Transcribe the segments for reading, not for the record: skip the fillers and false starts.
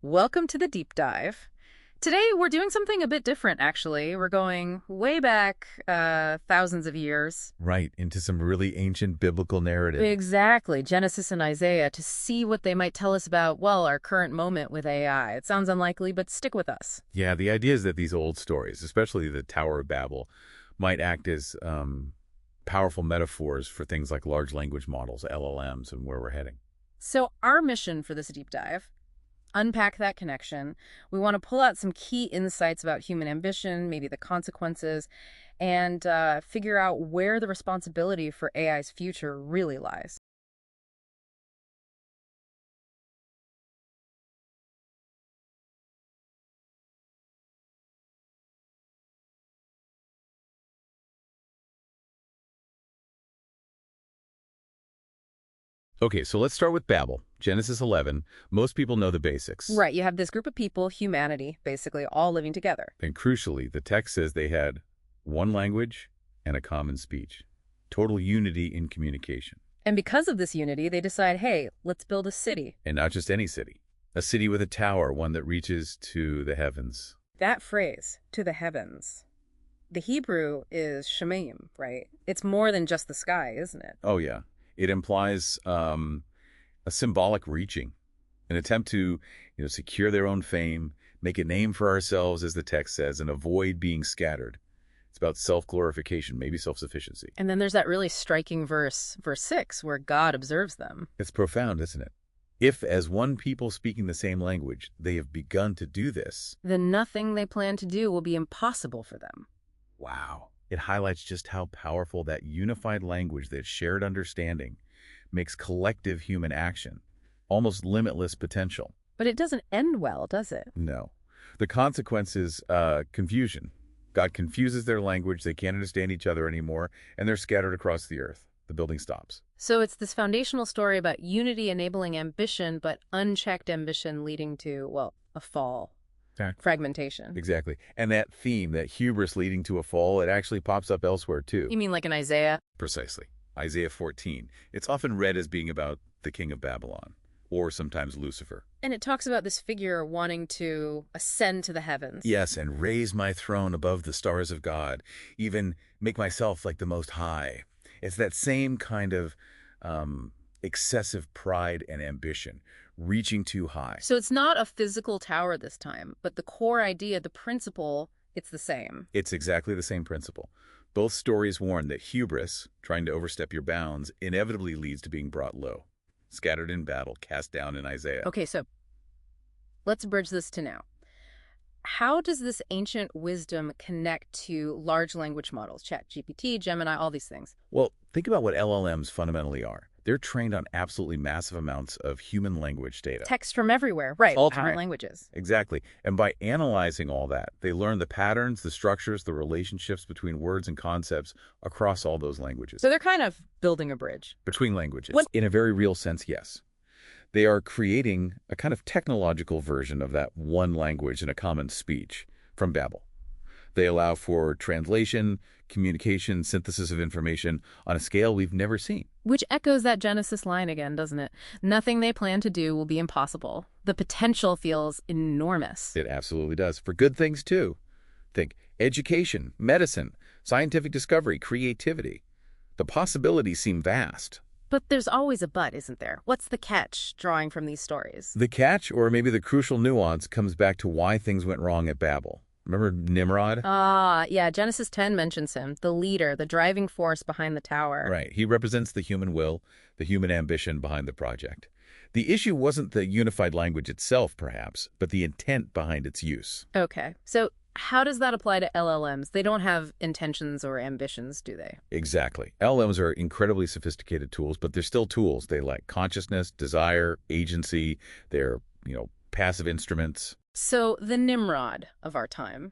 Welcome to the deep dive. Today, we're doing something a bit different, actually. We're going way back thousands of years. Right, into some really ancient biblical narrative. Exactly, Genesis and Isaiah, to see what they might tell us about, well, our current moment with AI. It sounds unlikely, but stick with us. Yeah, the idea is that these old stories, especially the Tower of Babel, might act as powerful metaphors for things like large language models, LLMs, and where we're heading. So, our mission for this deep dive, unpack that connection. We want to pull out some key insights about human ambition, maybe the consequences, and figure out where the responsibility for AI's future really lies. Okay, so let's start with Babel, Genesis 11. Most people know the basics. Right, you have this group of people, humanity, basically all living together. And crucially, the text says they had one language and a common speech. Total unity in communication. And because of this unity, they decide, hey, let's build a city. And not just any city. A city with a tower, one that reaches to the heavens. That phrase, to the heavens, the Hebrew is shemaim, right? It's more than just the sky, isn't it? Oh, yeah. It implies a symbolic reaching, an attempt to, secure their own fame, make a name for ourselves, as the text says, and avoid being scattered. It's about self-glorification, maybe self-sufficiency. And then there's that really striking verse 6, where God observes them. It's profound, isn't it? If, as one people speaking the same language, they have begun to do this, then nothing they plan to do will be impossible for them. wow. It highlights just how powerful that unified language, that shared understanding, makes collective human action, almost limitless potential. But it doesn't end well, does it? No. The consequence is confusion. God confuses their language, they can't understand each other anymore, and they're scattered across the earth. The building stops. So it's this foundational story about unity enabling ambition, but unchecked ambition leading to, well, a fall. Fragmentation. Exactly. And that theme, that hubris leading to a fall, it actually pops up elsewhere too. You mean like in Isaiah? Precisely. Isaiah 14. It's often read as being about the king of Babylon, or sometimes Lucifer. And it talks about this figure wanting to ascend to the heavens. Yes, and raise my throne above the stars of God, even make myself like the Most High. It's that same kind of excessive pride and ambition, reaching too high. So it's not a physical tower this time, but the core idea, the principle, it's the same. It's exactly the same principle. Both stories warn that hubris, trying to overstep your bounds, inevitably leads to being brought low, scattered in battle, cast down in Isaiah. Okay, so let's bridge this to now. How does this ancient wisdom connect to large language models, ChatGPT, Gemini, all these things? Well, think about what LLMs fundamentally are. They're trained on absolutely massive amounts of human language data. Text from everywhere, right? All Different time. languages. Exactly. And by analyzing all that, they learn the patterns, the structures, the relationships between words and concepts across all those languages. So they're kind of building a bridge. Between languages. What? In a very real sense, yes. They are creating a kind of technological version of that one language and a common speech from Babel. They allow for translation, communication, synthesis of information on a scale we've never seen. Which echoes that Genesis line again, doesn't it? Nothing they plan to do will be impossible. The potential feels enormous. It absolutely does. For good things, too. Think education, medicine, scientific discovery, creativity. The possibilities seem vast. But there's always a but, isn't there? What's the catch drawing from these stories? The catch, or maybe the crucial nuance, comes back to why things went wrong at Babel. Remember Nimrod? Yeah, Genesis 10 mentions him, the leader, the driving force behind the tower. Right. He represents the human will, the human ambition behind the project. The issue wasn't the unified language itself, perhaps, but the intent behind its use. Okay, so how does that apply to LLMs? They don't have intentions or ambitions, do they? Exactly. LLMs are incredibly sophisticated tools, but they're still tools. They lack consciousness, desire, agency. They're, passive instruments. So the Nimrod of our time,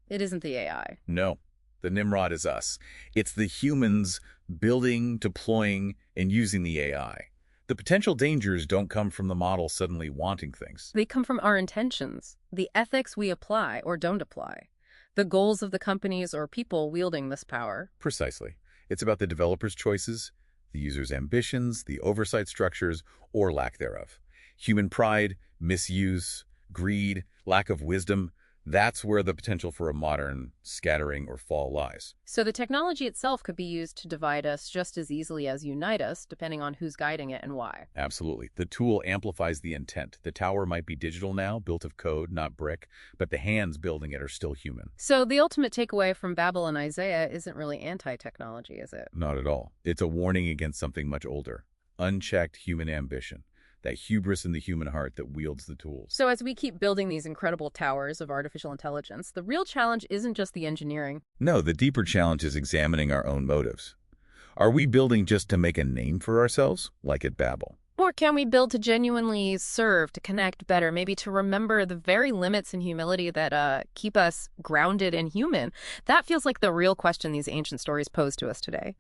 it isn't the AI. No, the Nimrod is us. It's the humans building, deploying, and using the AI. The potential dangers don't come from the model suddenly wanting things. They come from our intentions, the ethics we apply or don't apply, the goals of the companies or people wielding this power. Precisely. It's about the developer's choices, the user's ambitions, the oversight structures, or lack thereof. Human pride, Misuse, greed, lack of wisdom, that's where the potential for a modern scattering or fall lies. So the technology itself could be used to divide us just as easily as unite us, depending on who's guiding it and why. Absolutely. The tool amplifies the intent. The tower might be digital now, built of code, not brick, but the hands building it are still human. So the ultimate takeaway from Babel and Isaiah isn't really anti-technology, is it? Not at all. It's a warning against something much older. Unchecked human ambition. That hubris in the human heart that wields the tools. So as we keep building these incredible towers of artificial intelligence, the real challenge isn't just the engineering. No, the deeper challenge is examining our own motives. Are we building just to make a name for ourselves, like at Babel? Or can we build to genuinely serve, to connect better, maybe to remember the very limits and humility that keep us grounded and human? That feels like the real question these ancient stories pose to us today.